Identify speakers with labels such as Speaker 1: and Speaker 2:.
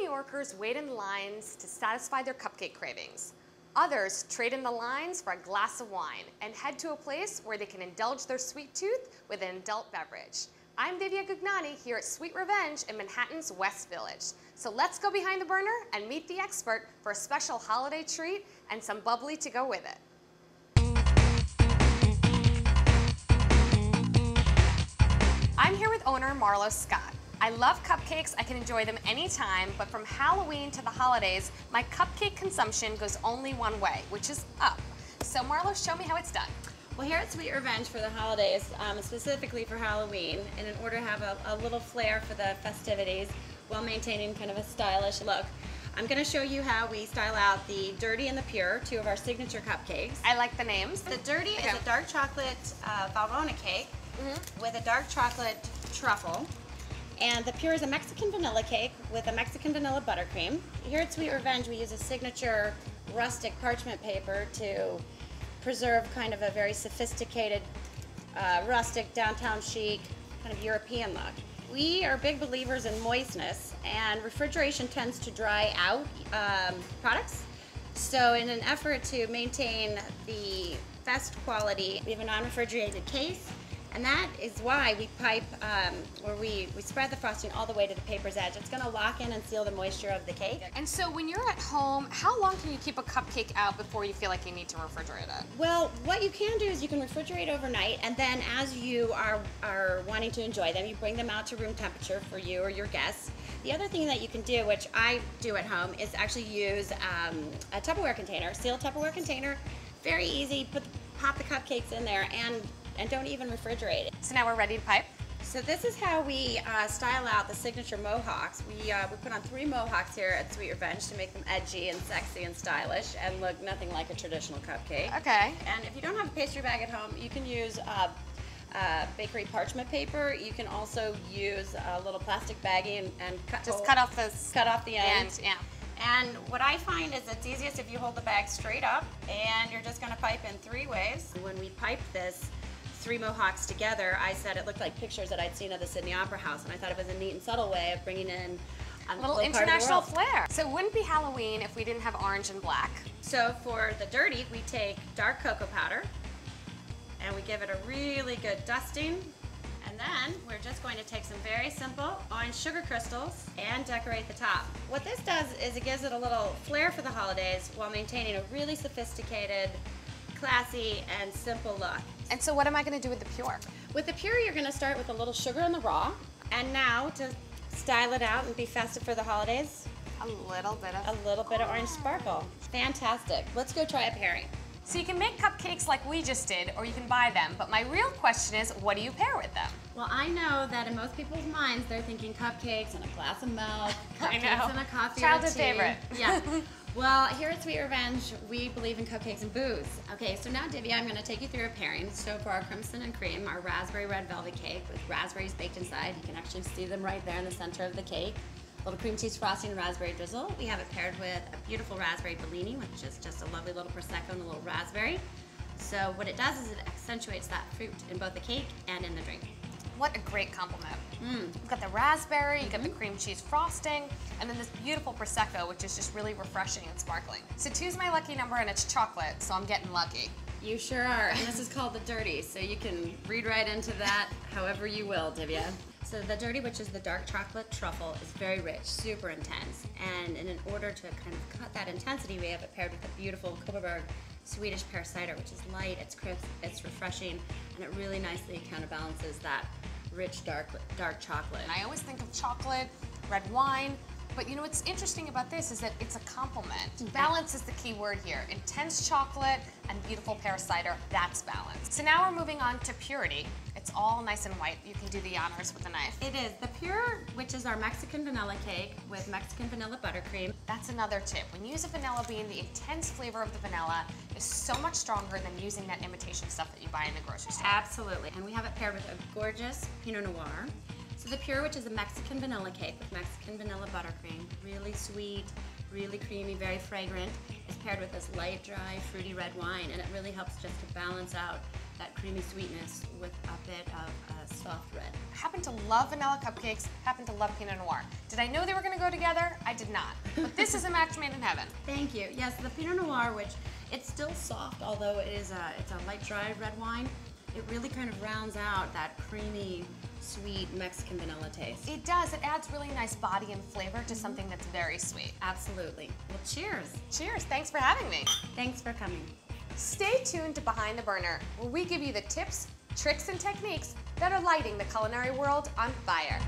Speaker 1: Yorkers wait in lines to satisfy their cupcake cravings. Others trade in the lines for a glass of wine and head to a place where they can indulge their sweet tooth with an adult beverage. I'm Divya Gugnani here at Sweet Revenge in Manhattan's West Village. So let's go behind the burner and meet the expert for a special holiday treat and some bubbly to go with it. I'm here with owner Marlo Scott. I love cupcakes, I can enjoy them anytime, but from Halloween to the holidays, my cupcake consumption goes only one way, which is up. So Marlo, show me how it's done.
Speaker 2: Well, here at Sweet Revenge for the holidays, specifically for Halloween, and in order to have a little flair for the festivities while maintaining kind of a stylish look, I'm going to show you how we style out the Dirty and the Pure, two of our signature cupcakes.
Speaker 1: I like the names.
Speaker 2: The Dirty is a dark chocolate Valrhona cake with a dark chocolate truffle. And the Pure is a Mexican vanilla cake with a Mexican vanilla buttercream. Here at Sweet Revenge, we use a signature rustic parchment paper to preserve kind of a very sophisticated, rustic, downtown chic, kind of European look. We are big believers in moistness, and refrigeration tends to dry out products. So in an effort to maintain the best quality, we have a non-refrigerated case. And that is why we pipe, or we spread the frosting all the way to the paper's edge. It's going to lock in and seal the moisture of the cake.
Speaker 1: And so when you're at home, how long can you keep a cupcake out before you feel like you need to refrigerate it?
Speaker 2: Well, what you can do is you can refrigerate overnight, and then as you are wanting to enjoy them, you bring them out to room temperature for you or your guests. The other thing that you can do, which I do at home, is actually use a Tupperware container, sealed Tupperware container. Very easy, pop the cupcakes in there, and don't even refrigerate it.
Speaker 1: So now we're ready to pipe?
Speaker 2: So this is how we style out the signature mohawks. We put on 3 mohawks here at Sweet Revenge to make them edgy and sexy and stylish and look nothing like a traditional cupcake.
Speaker 1: Okay.
Speaker 2: And if you don't have a pastry bag at home, you can use bakery parchment paper. You can also use a little plastic baggie and cut off the end.
Speaker 1: Yeah.
Speaker 2: And what I find is it's easiest if you hold the bag straight up, and you're just going to pipe in 3 ways. When we piped this 3 mohawks together, I said it looked like pictures that I'd seen of the Sydney Opera House, and I thought it was a neat and subtle way of bringing in a
Speaker 1: little international flair. So it wouldn't be Halloween if we didn't have orange and black.
Speaker 2: So for the Dirty, we take dark cocoa powder, and we give it a really good dusting. And then we're just going to take some very simple orange sugar crystals and decorate the top. What this does is it gives it a little flair for the holidays while maintaining a really sophisticated, classy, and simple look.
Speaker 1: And so what am I going to do with the Pure?
Speaker 2: With the Pure, you're going to start with a little sugar in the raw. And now, to style it out and be festive for the holidays,
Speaker 1: a little bit of
Speaker 2: orange sparkle. Fantastic. Let's go try a pairing.
Speaker 1: So you can make cupcakes like we just did, or you can buy them, but my real question is, what do you pair with them?
Speaker 2: Well, I know that in most people's minds, they're thinking cupcakes and a glass of milk, cupcakes and a coffee
Speaker 1: Childhood
Speaker 2: or tea.
Speaker 1: favorite.
Speaker 2: Yeah. Well, here at Sweet Revenge, we believe in cupcakes and booze. Okay, so now, Divya, I'm going to take you through a pairing. So for our crimson and cream, our raspberry red velvet cake with raspberries baked inside. You can actually see them right there in the center of the cake. A little cream cheese frosting and raspberry drizzle. We have it paired with a beautiful Raspberry Bellini, which is just a lovely little Prosecco and a little raspberry. So what it does is it accentuates that fruit in both the cake and in the drink.
Speaker 1: What a great compliment. You've got the raspberry, you've got the cream cheese frosting, and then this beautiful Prosecco, which is just really refreshing and sparkling. So 2's my lucky number, and it's chocolate, so I'm getting lucky.
Speaker 2: You sure are, and this is called the Dirty, so you can read right into that however you will, Divya. So the Dirty, which is the dark chocolate truffle, is very rich, super intense, and in order to kind of cut that intensity, we have it paired with a beautiful Kopparberg Swedish Pear Cider, which is light, it's crisp, it's refreshing, and it really nicely counterbalances that rich dark chocolate.
Speaker 1: And I always think of chocolate, red wine, but you know what's interesting about this is that it's a complement. Balance is the key word here. Intense chocolate and beautiful pear cider, that's balance. So now we're moving on to purity. It's all nice and white. You can do the honors with a knife.
Speaker 2: It is. The Pure, which is our Mexican vanilla cake with Mexican vanilla buttercream.
Speaker 1: That's another tip. When you use a vanilla bean, the intense flavor of the vanilla is so much stronger than using that imitation stuff that you buy in the grocery store.
Speaker 2: Absolutely. And we have it paired with a gorgeous Pinot Noir. So the Pure, which is a Mexican vanilla cake with Mexican vanilla buttercream, really sweet, really creamy, very fragrant, is paired with this light, dry, fruity red wine, and it really helps just to balance out that creamy sweetness with a bit of a soft red.
Speaker 1: Happen to love vanilla cupcakes, happen to love Pinot Noir. Did I know they were gonna go together? I did not. But this is a match made in heaven.
Speaker 2: Thank you. Yes, the Pinot Noir, which it's still soft, although it's a light dry red wine, it really kind of rounds out that creamy, sweet Mexican vanilla taste.
Speaker 1: It does. It adds really nice body and flavor to something that's very sweet.
Speaker 2: Absolutely. Well, cheers.
Speaker 1: Cheers. Thanks for having me.
Speaker 2: Thanks for coming.
Speaker 1: Stay tuned to Behind the Burner, where we give you the tips, tricks, and techniques that are lighting the culinary world on fire.